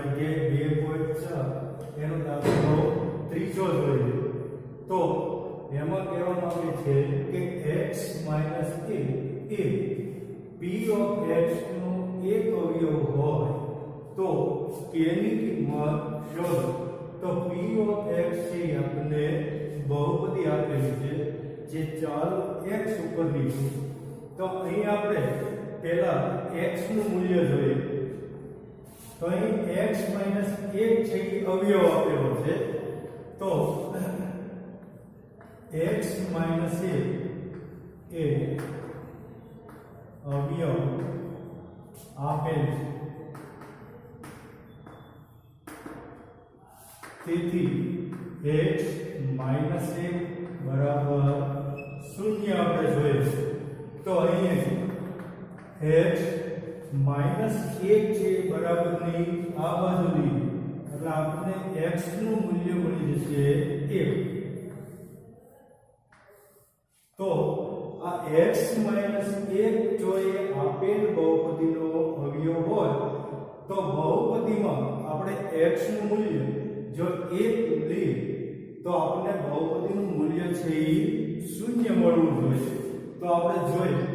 સ્વાધ્યાય 2.4 એનો દાખલો ત્રીજો જોઈએ. તો એમાં કહેવામાં આવે છે કે x - a A p of x નો એક અવયવ હોય તો k ની કિંમત શોધો. તો p of x છે આપણને બહુપદી આપેલી છે જે ચલ x ઉપરની છે. તો અહીં આપણે પહેલા x નું મૂલ્ય જોઈએ. તો અહીં x - 1 છે એ અવયવ આપેલો છે. તો x - 1 એ અવયવ આપેલ છે. તેથી x - 1 બરાબર 0 આપણે જોઈએ. તો અહીં x - 1 છે બરાબરની આ બાજુની એટલે આપણને x નું મૂલ્ય મળી જશે 1. તો આ x - 1 જો એ આપેલ બહુપદીનો અવયવ હોય તો બહુપદીમાં આપણે x નું મૂલ્ય જો 1 લઈએ તો આપણને બહુપદીનું મૂલ્ય છે એ 0 મળવું જોઈએ. તો આપણે જોઈએ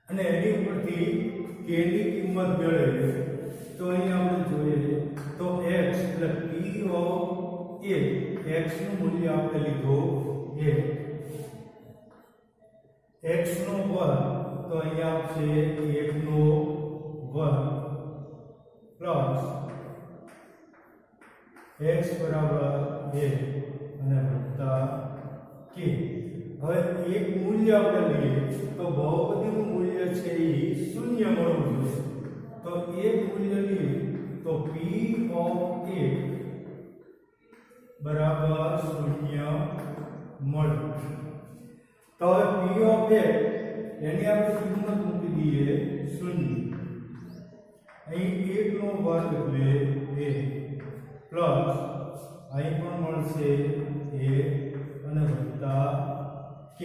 અને એની ઉપરથી k ની કિંમત મેળવીએ. તો અહીં આપણે જોઈએ તો x એટલે p of a x નું મૂલ્ય આપણે લીધો 1. x નો વર્ગ તો અહીં આવશે 1 નો વર્ગ પ્લસ x બરાબર 1 અને વત્તા k. હવે એક મૂલ્ય આપણે લઈએ તો બહુપદીનું મૂલ્ય છે એ 0 મળવું જોઈએ. તો એક મૂલ્ય લઈએ તો p of a બરાબર 0 મળે. તો હવે p of a એની આપણે કિંમત મૂકી દઈએ 0. અહીં 1 નો વર્ગ એટલે 1 પ્લસ અહીં પણ મળશે 1 અને વત્તા k.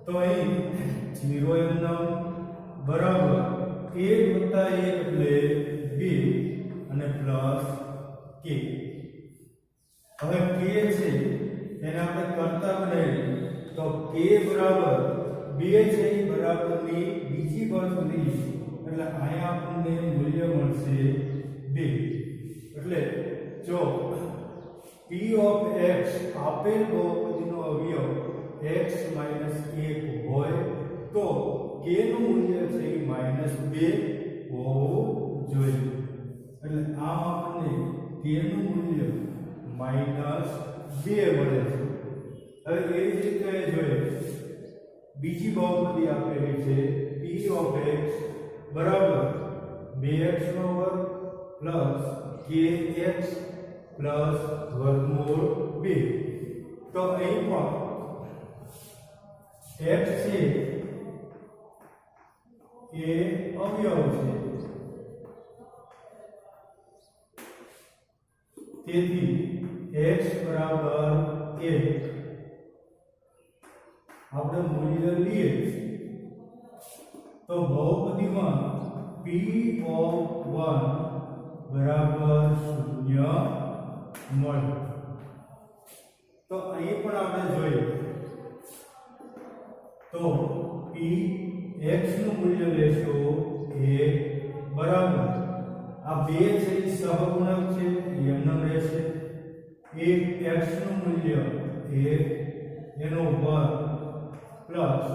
તો અહીં 0 એમનો બરાબર 1 વત્તા 1 એટલે 2 અને પ્લસ k. હવે k છે એને આપણે કરતા બનાવીએ તો k બરાબર 2 છે એ બરાબરની બીજી બાજુ લઈએ એટલે અહીંયા આપણને મૂલ્ય મળશે 2. એટલે જો p of x આપેલ બહુપદીનો અવયવ x - 1 હોય તો k નું મૂલ્ય છે એ -2 હોવું જોઈએ. એટલે આમ આપણને k નું મૂલ્ય -2 મળે છે. હવે એ જ રીતે જોઈએ બીજી બહુપદી આપેલી છે p of x બરાબર 2x નો વર્ગ પ્લસ kx પ્લસ વર્ગમૂળ 2. તો અહીં પણ x છે એ અવયવ છે. તેથી x બરાબર 1 આપણે મૂલ્ય લઈએ તો બહુપદીમાં p of 1 બરાબર 0 મળે. તો અહીં પણ આપણે જોઈએ તો p x નું મૂલ્ય લેશો 1 બરાબર આ 2 છે એ સહગુણક છે એમનો રહેશે. 1 x નું મૂલ્ય 1 એનો વર્ગ પ્લસ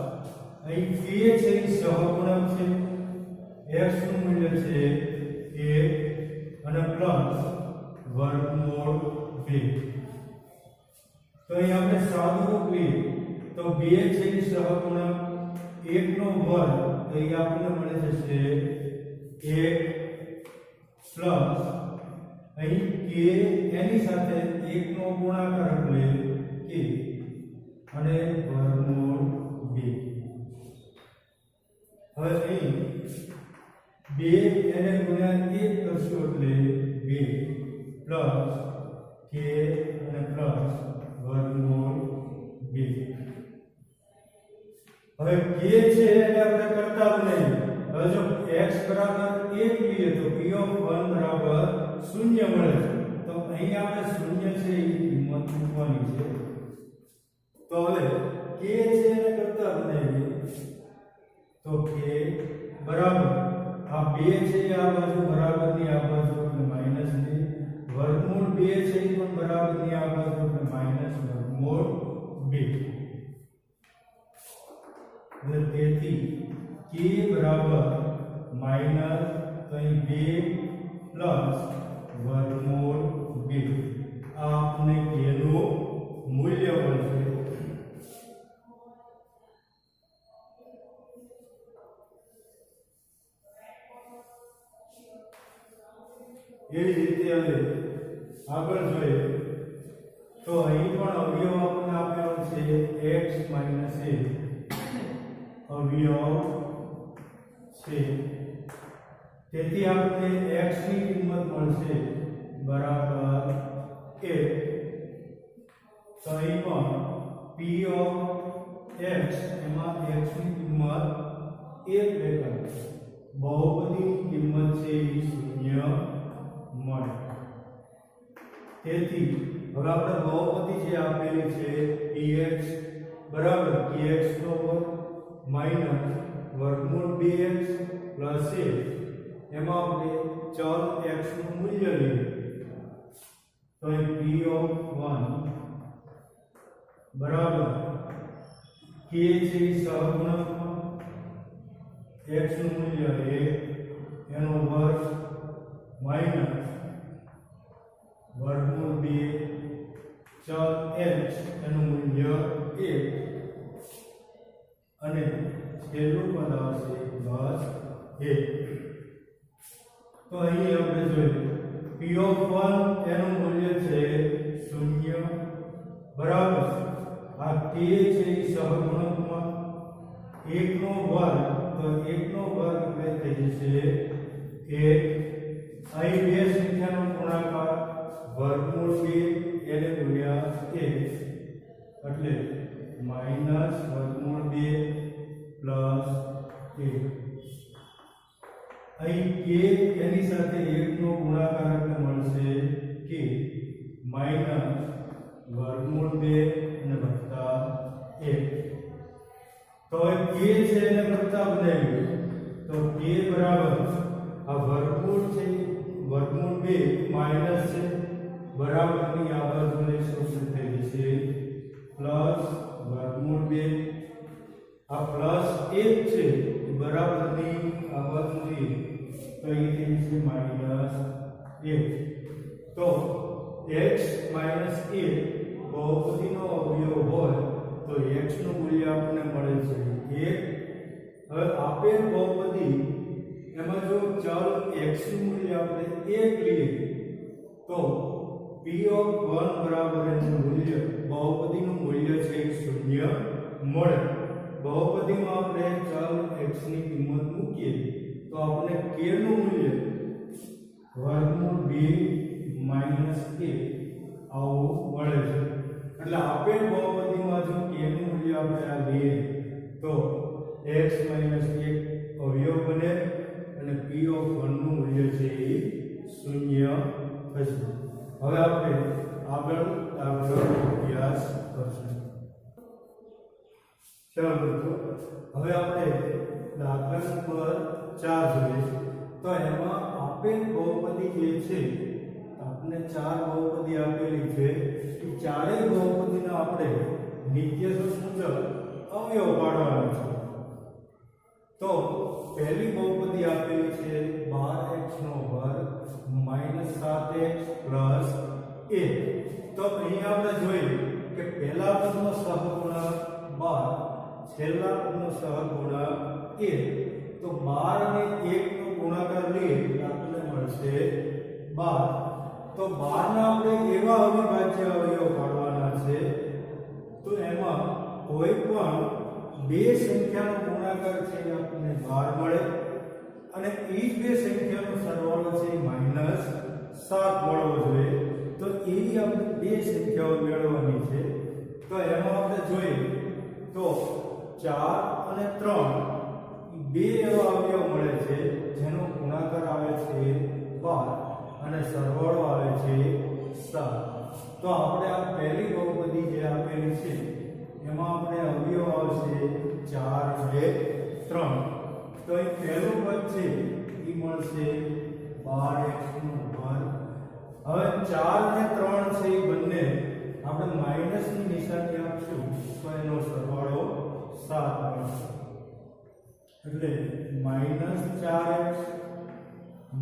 અહીં k છે એ સહગુણક છે x નું મૂલ્ય છે 1 અને પ્લસ વર્ગમૂળ 2. તો અહીં આપણે સાદુરૂપ લઈએ તો 2 છે એ સહગુણક 1 નો વર્ગ તો અહીં આપણને મળે જશે 1 પ્લસ અહીં k એની સાથે 1 નો ગુણાકાર એટલે k અને વર્ગમૂળ 2. હવે અહીં 2 એને ગુણ્યા 1 કરશો એટલે 2 પ્લસ k અને પ્લસ વર્ગમૂળ 2. હવે k છે એને આપણે કરતા બનાવીએ. હવે જો x બરાબર 1 લઈએ તો p ઓફ 1 બરાબર 0 મળે છે. તો અહીં આપણે 0 છે એ કિંમત મૂકવાની છે. તો હવે k છે એને કરતા બનાવીએ તો k બરાબર આ 2 છે આ બાજુ બરાબરની આ બાજુ એટલે -2 વર્ગમૂળ 2 છે એ પણ બરાબરની આ બાજુ એટલે વર્ગમૂળ 2. એટલે તેથી k બરાબર માઈનસ તો અહીં 2 પ્લસ વર્ગમૂળ 2 આ આપણે k નું મૂલ્ય મળશે. એવી રીતે હવે આગળ જોઈએ તો અહીં પણ અવયવ આપણને આપેલો છે x - a અવયવ છે. તેથી આપણે x ની કિંમત મળશે બરાબર 1. તો અહીં પણ p ઓફ x એમાં x ની કિંમત 1 લેખા બહુપદીની કિંમત છે એ 0 મળે. તેથી હવે આપણે બહુપદી જે આપેલી છે px બરાબર px નો વર્ગ માઈનસ વર્ગમૂળ 2x પ્લસ a એમાં આપણે ચલ x નું મૂલ્ય લઈએ તો અહીં p ઓફ 1 બરાબર k છે સહગુણકમાં x નું મૂલ્ય 1 એનો વર્ગ માઈનસ વર્ગમૂળ 2 ચલ x એનું મૂલ્ય 1 અને છેલ્લું પદ આવશે બસ 1. તો અહીં આપણે જોઈએ p ઓફ 1 એનું મૂલ્ય છે 0 બરાબર આ k છે એ સહગુણકમાં 1 નો વર્ગ તો 1 નો વર્ગ એટલે થઈ જશે 1. અહીં બે સંખ્યાનો ગુણાકાર વર્ગમૂળ 2 એને ગુણ્યા 1 એટલે માઈનસ વર્ગમૂળ 2 પ્લસ 1. અહીં k એની સાથે 1 નો ગુણાકાર એટલે મળશે k માઈનસ વર્ગમૂળ 2 અને વત્તા 1. તો હવે k છે એને કરતા બનાવીએ તો k બરાબર આ વર્ગમૂળ છે વર્ગમૂળ 2 માઈનસ છે બરાબરની આ બાજુ લેશો તો થઈ જશે પ્લસ વર્ગમૂળ 2 આ પ્લસ 1 છે બરાબરની આ બાજુથી તો એ થઈ જશે માઈનસ 1. તો x માઈનસ 1 બહુપદીનો અવયવ હોય તો x નું મૂલ્ય આપણને મળે છે 1. હવે આપેલ બહુપદી એમાં જો ચલ x નું મૂલ્ય આપણે 1 લઈએ તો p ઓફ 1 બરાબર એનું મૂલ્ય બહુપદીનું મૂલ્ય છે 0 મળે. બહુપદીમાં આપણે ચલ x ની કિંમત મૂકીએ તો આપણે k નું મૂલ્ય વર્ગમૂળ 2 માઈનસ 1 આવું મળે છે. એટલે આપેલ બહુપદીમાં જો k નું મૂલ્ય આપણે આ લઈએ તો x - 1 અવયવ બને અને p ઓફ 1 નું મૂલ્ય છે એ 0 થશે. હવે આપણે આગળ અભ્યાસ કરશું. ચાલો મિત્રો હવે આપણે દાખલા નંબર 4 જોઈએ તો એમાં આપેલ બહુપદી જે છે આપણે 4 બહુપદી આપેલી છે એ ચારેય બહુપદીના આપણે નિત્યસૂત્ર મુજબ અવયવ પાડવાના છે. તો પહેલી બહુપદી આપેલી છે 12x નો વર્ગ માઈનસ 7x પ્લસ 1. તો અહીં આપણે જોઈએ કે પહેલા પદનો સહગુણક 12 છેલ્લા પદનો સહગુણક 1. તો 12 અને 1 નો ગુણાકાર લઈએ તો આપણને મળશે 12. તો 12 ના આપણે એવા અવિભાજ્ય અવયવ પાડવાના છે તો એમાં કોઈ પણ બે સંખ્યાનો ગુણાકાર છે એ આપણને 12 મળે અને એ જ બે સંખ્યાનો સરવાળો છે -7 મળવો જોઈએ. તો એ આપણે બે સંખ્યાઓ મેળવવાની છે. તો એમાં આપણે જોઈએ તો 4 અને 3 બે એવા અવયવ મળે છે જેનો છે એમાં આપણે અવયવ આવશે 4 2 3 તો એ પહેલું પદ છે એ મળશે 12x નો વર્ગ હવે 4 અને 3 છે એ બંને આપણે માઈનસ ની નિશાની આપશું તો એનો સરવાળો 7 મળશે એટલે -4x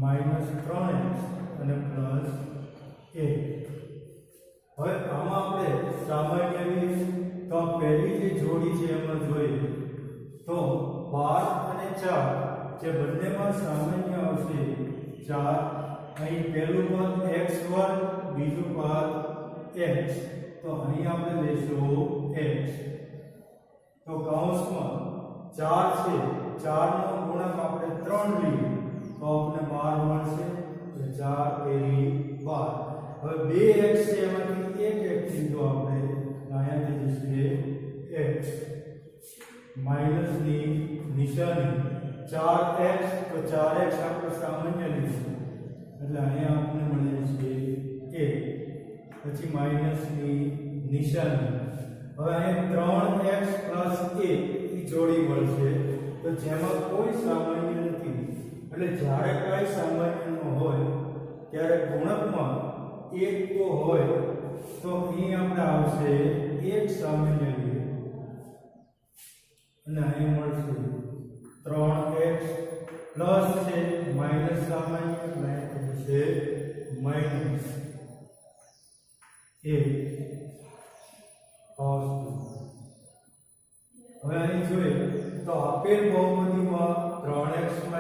-3x અને +1 હવે આમાં આપણે સામાન્ય લઈએ તો પહેલી જે જોડી છે એમાં જોઈએ તો 12 અને 4 જે બંનેમાં સામાન્ય આવશે 4 અહીં પહેલું પદ x2 બીજું પદ x તો અહીં આપણે લેશું x તો કૌંસમાં 4 છે 4 નો ગુણક આપણે 3 લઈએ તો આપણે 12 મળશે તો 4 તેરી 12 હવે 2x છે એમાંથી 1x લીધો આપણે અહીંયાથી જશે x માઈનસ ની નિશાની 4x તો 4x આપણે સામાન્ય લીધું એટલે અહીંયા આપણે મળે છે 1 પછી માઈનસ ની નિશાની હવે અહીંયા 3x + 1 ની જોડી મળશે તો જેમાં કોઈ સામાન્ય નથી એટલે જ્યારે કોઈ સામાન્ય ન હોય ત્યારે ગુણકમાં 1 તો હોય તો અહીં આપણે આવશે 1 સામાન્ય લઈએ અને અહીં મળશે 3x પ્લસ છે માઈનસ સામાન્ય એટલે થશે -1 હવે અહીં જોઈએ તો આપેલ બહુપદીમાં 3x - 1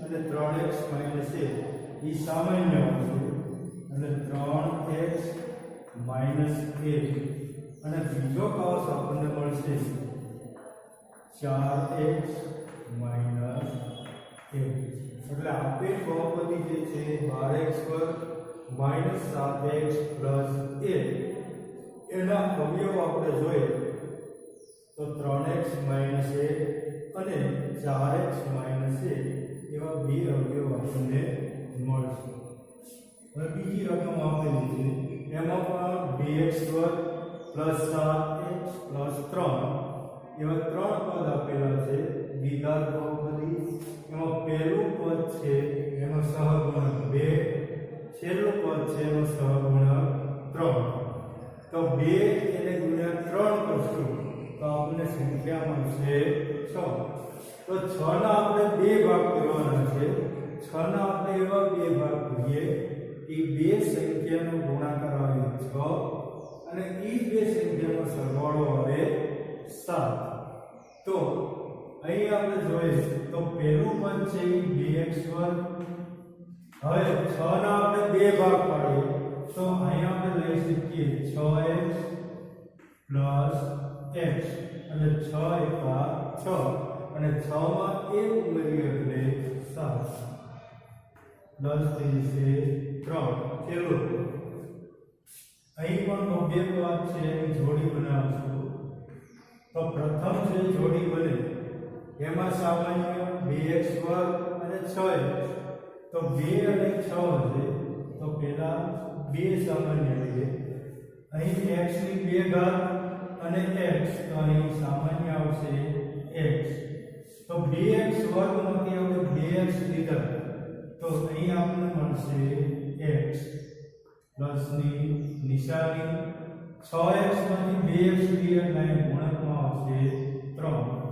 અને 3x - 1 એ સામાન્ય આવશે એટલે 3x - 1 અને બીજો કૌંસ આપણને મળશે 4x - 1 એટલે આપેલ બહુપદી જે છે 12x² - 7x + 1 એના અવયવ આપણે જોઈએ તો 3x - 1 અને 4x - 1 એવા બે અવયવ આપણને મળશે હવે બીજી રકમ આપેલી છે એમાં પણ 2x² + 7x + 3 એવા 3 પદ આપેલા છે દ્વિઘાત બહુપદી એમાં પહેલું પદ છે એનો સહગુણક 2 છેલ્લું પદ છે એનો સહગુણક 3 તો 2 એને ગુણ્યા 3 કરશું તો આપણને સંખ્યા મળશે 6 તો 6 ના આપણે બે ભાગ કરવાના છે 6 ના આપણે એવા બે ભાગ કરીએ કે બે સંખ્યાનો ગુણાકાર આવે 6 અને એ બે સંખ્યાનો સરવાળો આવે 7 તો અહીં આપણે જોઈએ તો પહેલું પદ છે એ 2x² હવે 6 ના આપણે બે ભાગ પાડીએ તો અહીં આપણે લઈ શકીએ 6x + x અને 6 એકા 6 અને 6 માં 1 ઉમેરીએ એટલે 7 10 થઈ જશે 3 છેલ્લું અહીં પણ બે પદ છે એની જોડી બનાવશું તો પ્રથમ જે જોડી બને એમાં સામાન્ય 2x² અને 6x તો 2 અને 6 છે તો પહેલા 2 સામાન્ય લઈએ અહીં x ની 2 ઘાત અને x તો અહીં સામાન્ય આવશે x તો 2x વર્ગમાંથી આપણે 2x લીધા તો અહીં આપણને મળશે x પ્લસ ની નિશાની 6x માંથી 2x લઈએ એટલે અહીં ગુણકમાં આવશે 3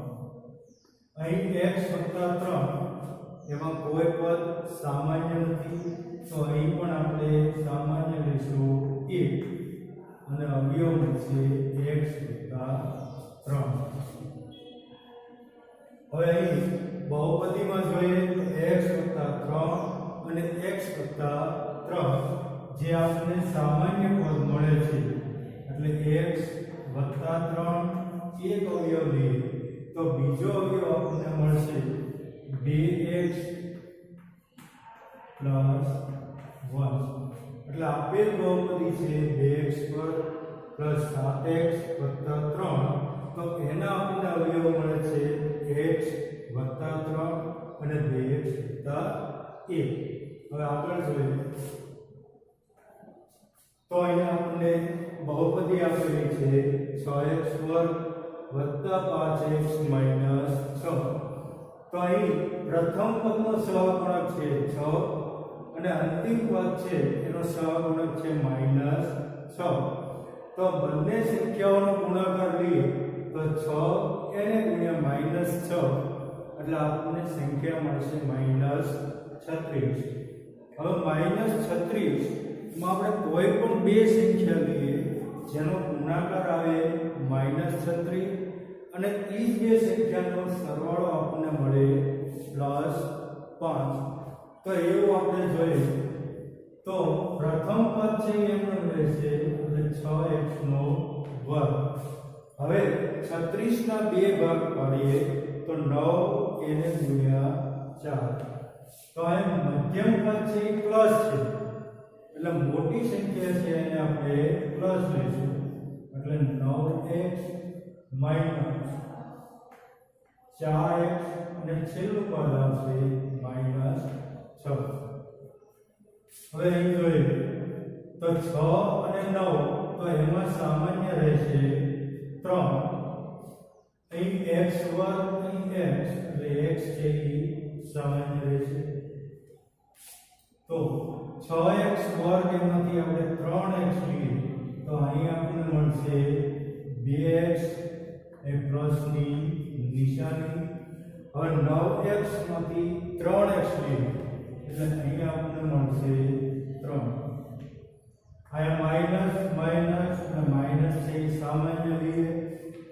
અહીં x + 3 એમાં કોઈ પદ સામાન્ય નથી તો અહીં પણ આપણે સામાન્ય લઈશું 1 અને અવયવ મળશે x + 3 હવે અહીં બહુપદીમાં જોઈએ તો x + 3 અને x + 3 જે આપણને સામાન્ય પદ મળે છે એટલે x + 3 એક અવયવ લઈએ તો બીજો અવયવ આપણને મળશે 2x + 1 એટલે આપેલ બહુપદી છે 2x² + 7x + 3 તો એના આપણને અવયવ મળે છે x + 3 અને 2x + 1 હવે આગળ જોઈએ તો અહીંયા આપણને બહુપદી આપેલી છે 6x² + 5x - 6. તો અહીં પ્રથમ પદનો સહગુણક છે 6 અને અંતિમ પદ છે એનો સહગુણક છે -6. તો બંને સંખ્યાઓનો ગુણાકાર લઈએ તો 6 એને ગુણ્યા -6 એટલે આપણને સંખ્યા મળશે -36. હવે -36 માં આપણે કોઈ પણ બે સંખ્યા લઈએ જેનો ગુણાકાર આવે -36 અને એ જ બે સંખ્યાનો સરવાળો આપણને મળે +5. તો એવું આપણે જોઈએ તો પ્રથમ પદ છે એમનો રહેશે એટલે 6x². હવે 36 ના બે ભાગ પાડીએ તો 9 એને ગુણ્યા 4. તો આ મધ્યમ પદ છે એ પ્લસ છે એટલે મોટી સંખ્યા છે એને આપણે પ્લસ લઈશું એટલે 9x - 4x અને છેલ્લું પદ આવશે -6. હવે અહીં જોઈએ તો 6 અને 9 તો એમાં સામાન્ય રહેશે 3. અહીં x² અહીં x એટલે x છે એ સામાન્ય રહેશે તો 6x² એમાંથી આપણે 3x લઈએ તો અહીં આપણને મળશે 2x એ પ્લસની નિશાની. હવે 9x માંથી 3x લઈએ એટલે અહીં આપણને મળશે 3. આ માઈનસ માઈનસ અને માઈનસ છે એ સામાન્ય લઈએ.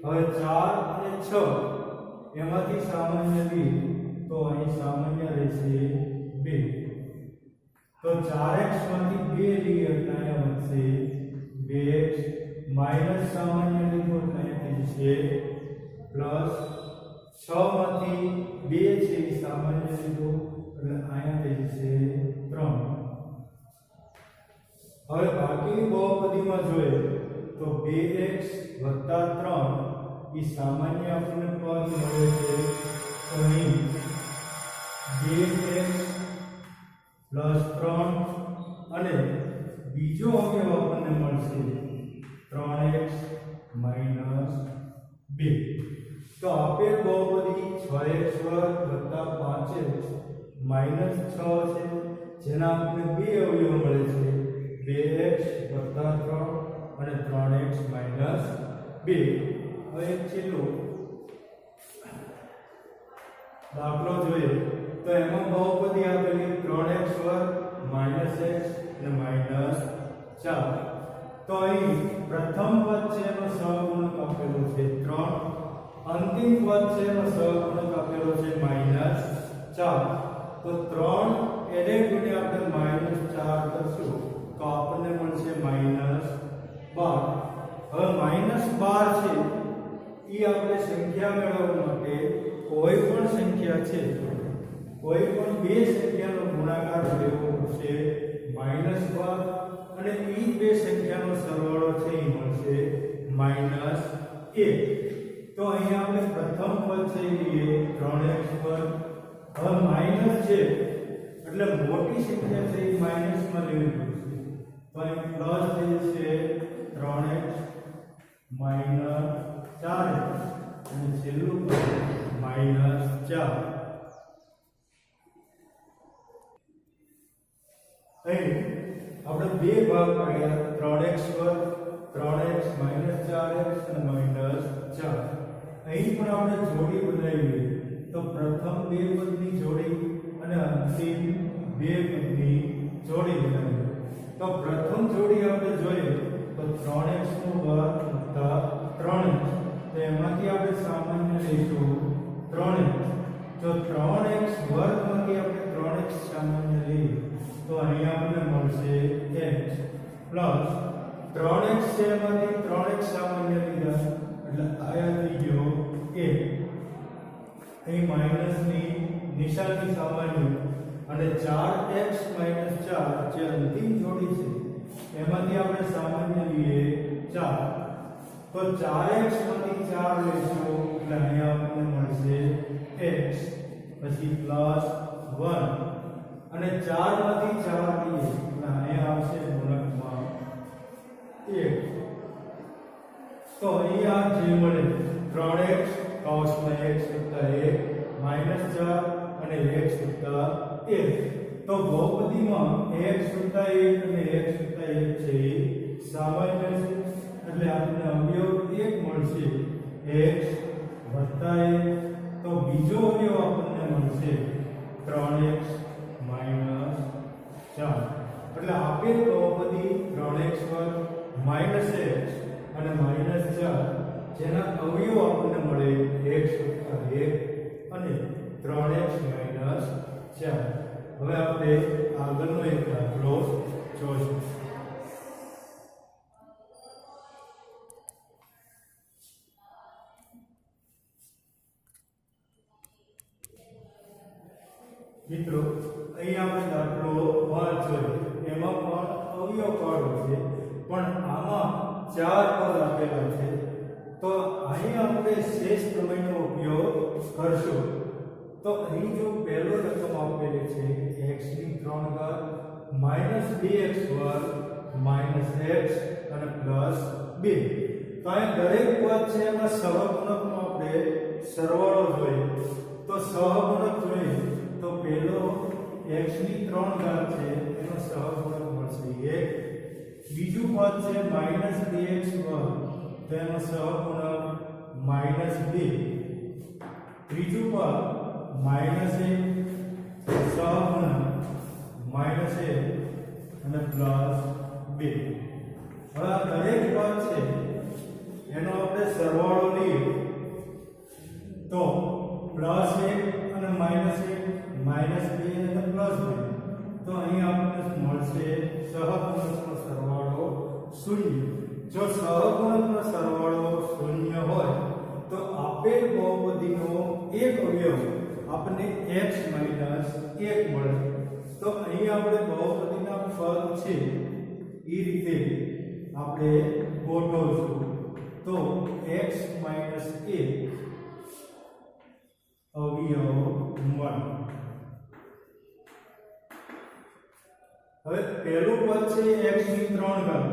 હવે 4 અને 6 એમાંથી સામાન્ય લઈએ તો અહીં સામાન્ય રહેશે 2. તો 4x માંથી 2 લઈએ એટલે અહીંયા વધશે 2x માઈનસ સામાન્ય લીધો એટલે અહીંયા થશે પ્લસ 6 માંથી 2 છે એ સામાન્ય લીધો એટલે અહીંયા થશે 3. હવે બાકીની બહુપદીમાં જોઈએ તો 2x + 3 એ સામાન્ય આપણને પદ મળે છે તો અહીં 2x + 3 અને બીજો અવયવ આપણને મળશે 3x - 2. તો આપેલ બહુપદી 6x² + 5x - 6 છે જેના આપણને બે અવયવ મળે છે 2x + 3 અને 3x - 2. હવે એક છેલ્લો દાખલો જોઈએ તો એમાં બહુપદી આપેલી 3x² - x અને -4. તો અહીં પ્રથમ પદ છે એનો સહગુણક આપેલો છે 3, અંતિમ પદ છે એનો સહગુણક આપેલો છે -4. તો 3 એને ગુણ્યા આપણે -4 કરશું તો આપણને મળશે -12. હવે -12 છે એ આપણે સંખ્યા મેળવવા માટે કોઈ પણ સંખ્યા છે કોઈ પણ બે સંખ્યાનો ગુણાકાર લેવો પડશે -12 અને એ બે સંખ્યાનો સરવાળો છે એ મળશે -1. તો અહીંયા આપણે પ્રથમ પદ છે એ 3x². હવે માઈનસ છે એટલે મોટી સંખ્યા છે એ માઈનસમાં લેવી પડશે તો અહીં પ્લસ થઈ જશે 3x - 4x અને છેલ્લું પદ -4. અહીં આપણે બે ભાગ પાડ્યા 3x² 3x - 4x અને -4. અહીં પણ આપણે જોડી બનાવી તો પ્રથમ બે પદની જોડી અને અંતિમ બે પદની જોડી બનાવી. તો પ્રથમ જોડી આપણે જોઈએ તો 3x² + 3x તો એમાંથી આપણે સામાન્ય લઈશું 3x. જો 3x² માંથી આપણે 3x સામાન્ય લઈએ તો અહીંયા આપણને મળશે x પ્લસ 3x છે એમાંથી 3x સામાન્ય લીધા એટલે આયા થઈ ગયો a. અહીં માઈનસની નિશાની સામાન્ય અને 4x - 4 જે અંતિમ જોડી છે એમાંથી આપણે સામાન્ય લઈએ 4. તો 4x માંથી 4 લઈશું એટલે અહીંયા આપણને મળશે x પછી પ્લસ 1 અને 4 માંથી 4 લઈએ એટલે અહીંયા આવશે ગુણકમાં 1. તો અહીંયા જે મળે 3x કૌંસમાં x વત્તા 1 માઈનસ 4 અને x વત્તા 1. તો બહુપદીમાં x વત્તા 1 અને x વત્તા 1 છે એ સામાન્ય છે, એટલે આપણને અવયવ 1 મળશે x વત્તા 1. તો બીજો અવયવ આપણને મળશે 3x માઈનસ 4. એટલે આપેલ બહુપદી 3x વર્ગ માઈનસ x અને માઈનસ 4 જેના અવયવ આપણને મળે x વત્તા 1 અને 3x માઈનસ 4. હવે આપણે આગળનો એક દાખલો જોઈશું. મિત્રો અહીં આપણે દાખલો 5 જોઈએ. એમાં પણ અવયવ કાઢવો છે, પણ આમાં 4 પદ આપેલા છે. તો અહીં આપણે શેષ પ્રમેયનો ઉપયોગ કરશું. તો અહીં જો પહેલો રકમ આપેલી છે x ની 3 ઘાત માઈનસ 2x વર્ગ માઈનસ x અને પ્લસ 2. તો અહીં દરેક પદ છે એમાં સહગુણકનો આપણે સરવાળો જોઈએ. તો સહગુણક જોઈએ તો પહેલો x ની 3 ઘાત છે એનો સહગુણક મળશે 1. બીજું પદ છે માઈનસ 2x વર્ગ, તો એનો સહગુણક માઈનસ 2. ત્રીજું પદ માઈનસ 1 સહગુણક માઈનસ 1 અને પ્લસ 2. હવે આ દરેક પદ છે એનો આપણે સરવાળો લઈએ તો પ્લસ 1 અને માઈનસ 1 માઈનસ 2 અને પ્લસ 2. તો અહીં આપણને મળશે સહગુણકનો સરવાળો 0. જો સહગુણકનો સરવાળો 0 હોય તો આપેલ બહુપદીનો એક અવયવ આપણને x માઈનસ 1 મળે. તો અહીં આપણે બહુપદીના પદ છે એ રીતે આપણે ગોઠવશું. તો x માઈનસ 1 અવયવ મળે. હવે પહેલું પદ છે x ની 3 ઘાત.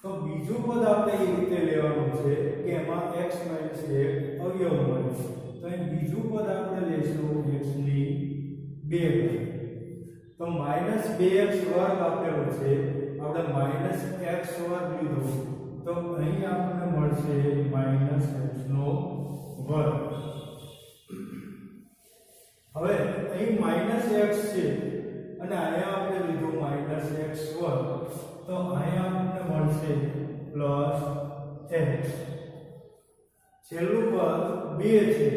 તો બીજું પદ આપણે એ રીતે લેવાનું છે કે એમાં x માઈનસ 1 અવયવ મળે. તો અહીં બીજું પદ આપણે લેશું x ની 2 ઘાત. તો માઈનસ 2x વર્ગ આપેલો છે, આપણે માઈનસ x વર્ગ લીધો, તો અહીં આપણને મળશે માઈનસ x નો વર્ગ. હવે અહીં માઈનસ x છે અને અહીંયા આપણે લીધું માઈનસ x વર્ગ, તો અહીંયા આપણને મળશે પ્લસ x. છેલ્લું પદ 2 છે,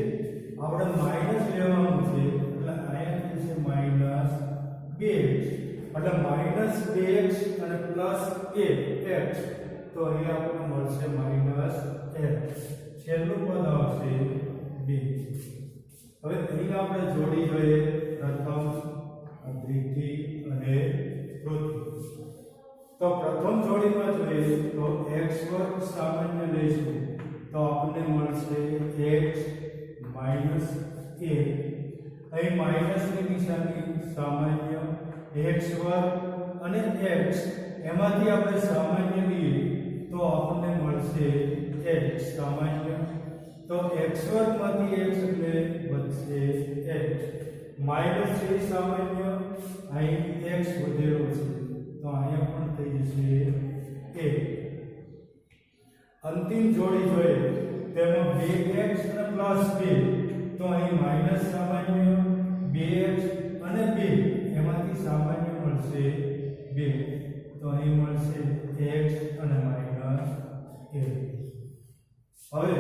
આપણે માઈનસ લેવાનું છે, એટલે અહીંયા થશે માઈનસ 2x. એટલે માઈનસ 2x અને પ્લસ 1x, તો અહીંયા આપણને મળશે માઈનસ x. છેલ્લું પદ આવશે 2. હવે અહીં આપણે જોડી જોઈએ પ્રથમ, દ્વિતીય અને તૃતીય. તો પ્રથમ જોડીમાં જોઈએ તો x વર્ગ સામાન્ય લઈશું તો આપણને મળશે x માઈનસ 1. અહીં માઈનસ ની નિશાની સામાન્ય x વર્ગ અને x, એમાંથી આપણે સામાન્ય લઈએ તો આપણને મળશે x સામાન્ય. તો x વર્ગમાંથી x એટલે વધશે x. માઈનસ છે સામાન્ય, અહીં x વધેલો છે તો અહીંયા પણ થઈ જશે 1. અંતિમ જોડી જોઈએ તેમાં 2x અને પ્લસ 2. તો અહીં માઈનસ સામાન્ય 2x અને 2, એમાંથી સામાન્ય મળશે 2. તો અહીં મળશે x અને માઈનસ 1. હવે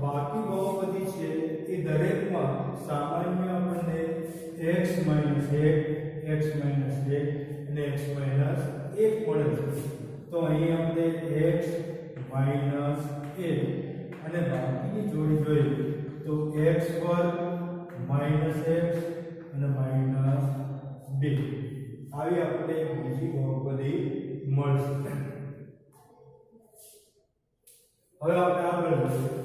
બાકી બહુપદી છે એ દરેકમાં સામાન્ય આપણને x માઈનસ 1, x માઈનસ 1 અને x માઈનસ 1 મળે છે. તો અહીં આપણે x માઈનસ 1 અને બાકીની જોડી જોઈએ તો x વર્ગ માઈનસ x અને માઈનસ 2. આવી આપણે બીજી બહુપદી મળશે. હવે આપણે આગળ જોઈએ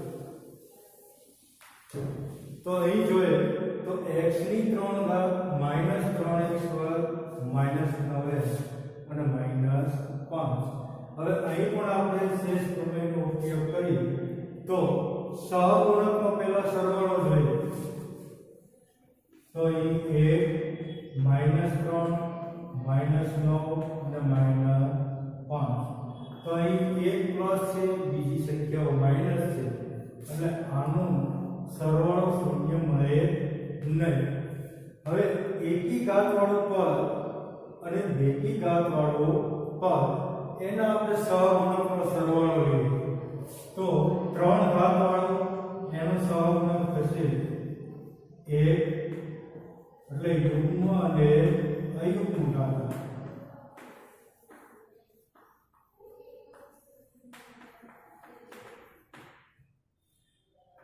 તો અહીં જોઈએ તો x ની 3 ઘાત માઈનસ 3x વર્ગ માઈનસ 9x અને માઈનસ 5. હવે અહીં પણ આપણે શેષ પ્રમેયનો ઉપયોગ કરી તો સહગુણકમાં પહેલા સરવાળો જોઈએ તો અહીં 1 -3 -9 અને -5 તો અહીં 1 પ્લસ છે બીજી સંખ્યાઓ માઈનસ છે એટલે આનો સરવાળો શૂન્ય મળે નહીં. હવે એકી ઘાત વાળું પદ અને બેકી ઘાત વાળું પદ એના આપણે સહગુણકનો સરવાળો લઈએ તો 3 ઘાત વાળું એનો સહગુણક થશે 1 એટલે યુગ્મ અને અયુગ્મ ઘાત.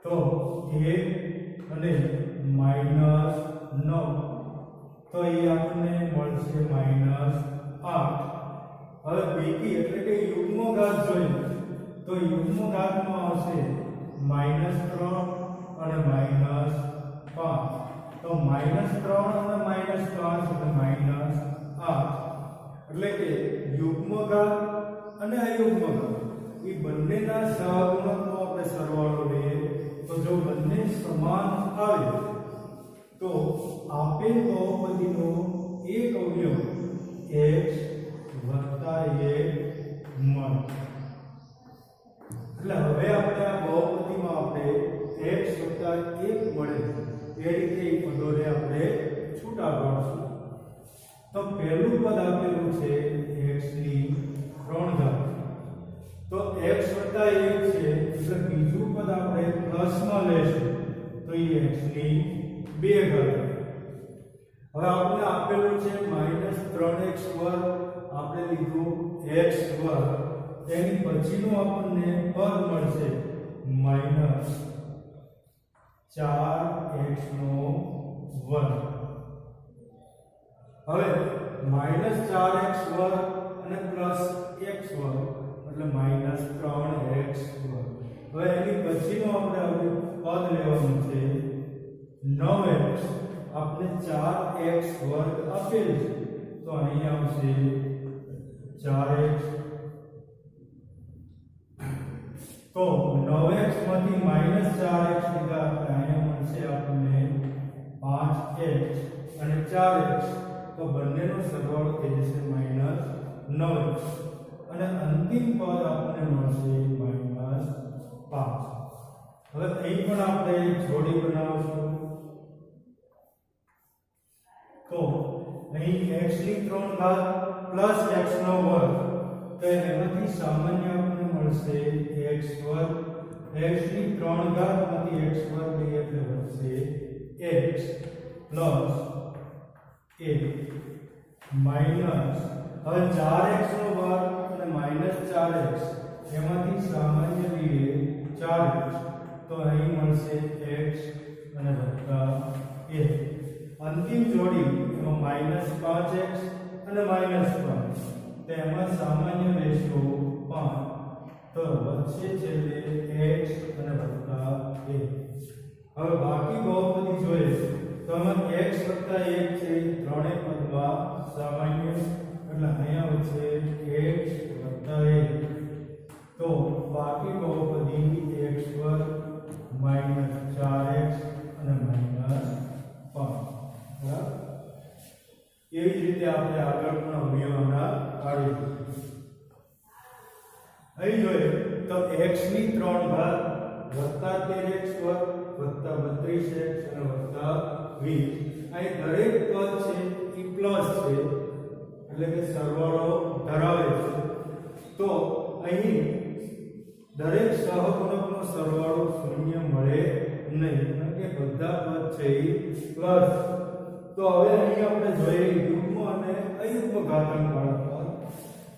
તો 1 અને -9 તો એ આપણને મળશે -8. હવે બેકી એટલે કે યુગ્મ ઘાત જોઈએ તો યુગ્મ ઘાતમાં આવશે -3 અને -5 તો -3 અને -5 એટલે -8 એટલે કે યુગ્મ ઘાત અને અયુગ્મ ઘાત એ બંનેના સહગુણકનો આપણે સરવાળો લઈએ તો જો બંને સમાન આવે તો આપેલ બહુપદીનો એક અવયવ x વત્તા 1 મળે. એટલે હવે આપણે આ બહુપદીમાં આપણે x વત્તા 1 મળે એ રીતે એ પદોને આપણે છૂટા પાડશું. તો પહેલું પદ આપેલું છે x ની 3 ઘાત તો x વત્તા 1 છે એટલે બીજું પદ આપણે પ્લસમાં લેશું તો એ x ની 2 ઘાત. હવે આપણે આપેલું છે -3x વર્ગ આપણે લીધું x વર્ગ એની પછીનું આપણને પદ મળશે -4x નો વર્ગ. હવે -4x વર્ગ અને +x વર્ગ એટલે -3x વર્ગ. હવે એની પછીનું આપણે પદ લેવાનું છે 9x આપણે 4x વર્ગ આપેલ છે તો અહીં આવશે 4x તો 9x માંથી -4x લીધા એટલે અહીંયા મળશે આપણને 5x અને 4x તો બંનેનો સરવાળો થઈ જશે -9x અને અંતિમ પદ આપણને મળશે -5. હવે અહીં પણ આપણે જોડી બનાવશું તો અહીં x ની 3 ઘાત પ્લસ x નો વર્ગ તો એમાંથી સામાન્ય આપણને મળશે x વર્ગ. x ની 3 ઘાત માંથી x વર્ગ લઈએ એટલે મળશે x પ્લસ 1 માઈનસ હવે 4x નો વર્ગ અને -4x એમાંથી સામાન્ય લઈએ 4x તો અહીં મળશે x અને વત્તા 1. અંતિમ જોડી એમાં -5x અને -5 તેમાં સામાન્ય લેશો 5 તો વચ્ચે છેલ્લે x અને વત્તા 1. હવે બાકી બહુપદી જોઈએ તો આમાં x વત્તા 1 છે ત્રણેય પદમાં સામાન્ય એટલે અહીંયા વચ્ચે x વત્તા 1 તો બાકી બહુપદી x વર્ગ -4x અને -5. એવી જ રીતે આપણે આગળ પણ અવયવોના કાઢીશું. અહીં જોઈએ તો x ની 3 ઘાત વત્તા 13x વર્ગ વત્તા 32x અને વત્તા 20. અહીં દરેક પદ છે એ પ્લસ છે એટલે કે સરવાળો ધરાવે છે તો અહીં દરેક સહગુણકનો સરવાળો શૂન્ય મળે નહીં કારણ કે બધા પદ છે એ પ્લસ. તો હવે અહીં આપણે જોઈએ યુગ્મ અને અયુગ્મ ઘાતાંક વાળા પદ.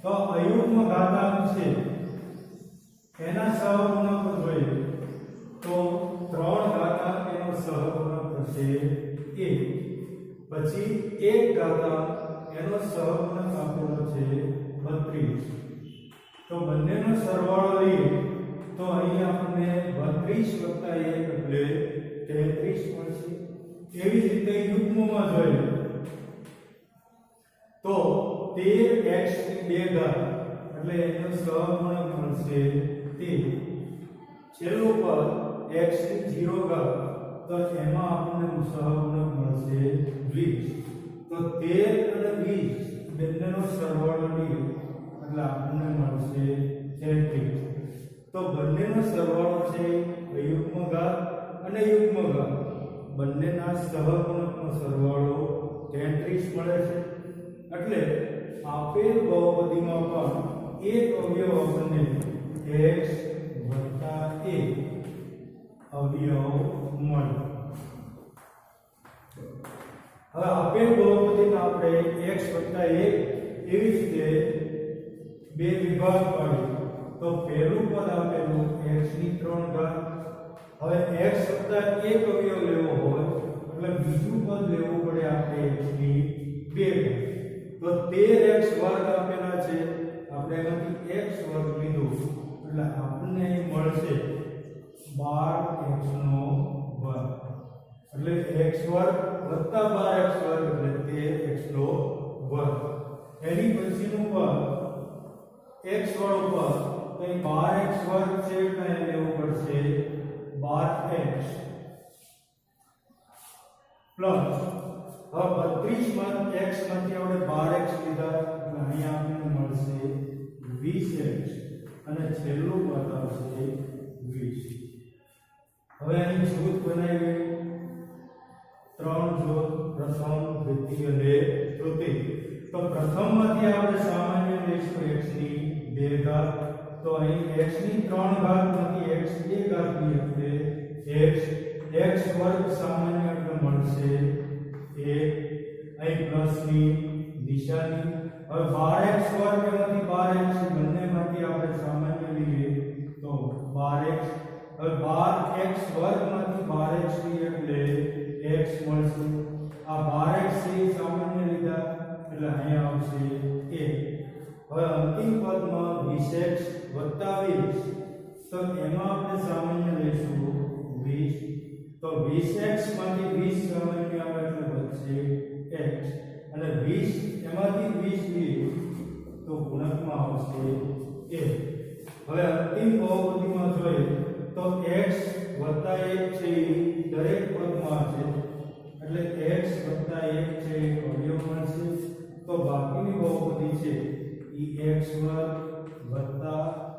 તો અયુગ્મ ઘાતાંક છે એના સહગુણક જોઈએ તો 3 ઘાતાંક એનો સહગુણક થશે 1 પછી 1 ઘાતાંક એનો સહગુણક આપેલો છે 32 તો બંનેનો સરવાળો લઈએ તો અહીં આપણને 32 + 1 એટલે 33 મળશે. એવી જ રીતે યુગ્મમાં જોઈએ તો 13x ની 2 ઘાત એટલે એનો સહગુણક મળશે તે છેલ્લું પદ x ની 0 ઘાત તો એમાં આપણને સહગુણક મળશે 20 તો 13 અને 20 બંનેનો સરવાળો લઈએ એટલે આપણને મળશે 33 તો બંનેનો સરવાળો છે યુગ્મ ઘાત અને યુગ્મ ઘાત બંનેના સહગુણકનો સરવાળો 33 મળે છે એટલે આપેલ બહુપદીમાં પણ એક અવયવ આપણને x + 1 અવયવ મળે. હવે આપેલ બહુપદીને આપણે x + 1 એવી રીતે બે વિભાગ પાડીએ તો પહેલું પદ આપેલું x ની 3 ઘાત. હવે x + 1 અવયવ લેવો હોય એટલે બીજું પદ લેવું પડે આપણે x ની 2 ઘાત. તો 13x² આપેલા છે આપણે એમાંથી x² લીધું એટલે આપણને મળશે 12x નો વર્ગ એટલે x² + 12x² એટલે 13x નો વર્ગ. એની પછીનું પદ x વાળું પદ તો 12x² છે એટલે એને લેવું પડશે 12x પ્લસ હવે 32 માં x માંથી આપણે 12x લીધા એટલે અહીંયા આપણને મળશે 20x અને છેલ્લું પદ આવશે 20. હવે અહીં જૂથ બનાવીએ 3 જૂથ પ્રથમ દ્વિતીય અને તૃતીય. તો પ્રથમમાંથી આપણે સામાન્ય લઈશું x ની 2 ઘાત તો અહીં x ની 3 ઘાત માંથી x 2 ઘાત ની એટલે x² સામાન્ય એટલે મળશે 1 અહીં પ્લસ ની નિશાની. હવે 12x² એમાંથી 12x બંનેમાંથી આપણે સામાન્ય લઈએ તો 12x. હવે 12x² માંથી 12x લઈએ એટલે x મળશે. આ 12x છે સામાન્ય લીધા એટલે અહીંયા આવશે 1. હવે અંતિમ પદમાં 20x + 20 તો એમાં આપણે સામાન્ય લઈશું 20 તો 20x માંથી 20 સામાન્ય આવે એટલે બચશે x અને 20 એમાંથી 20 લઈએ તો ગુણકમાં આવશે 1. હવે અંતિમ બહુપદીમાં જોઈએ તો x + 1 છે દરેક પદમાં છે એટલે x + 1 છે અવયવ મળશે. તો બાકીની બહુપદી છે એ x² +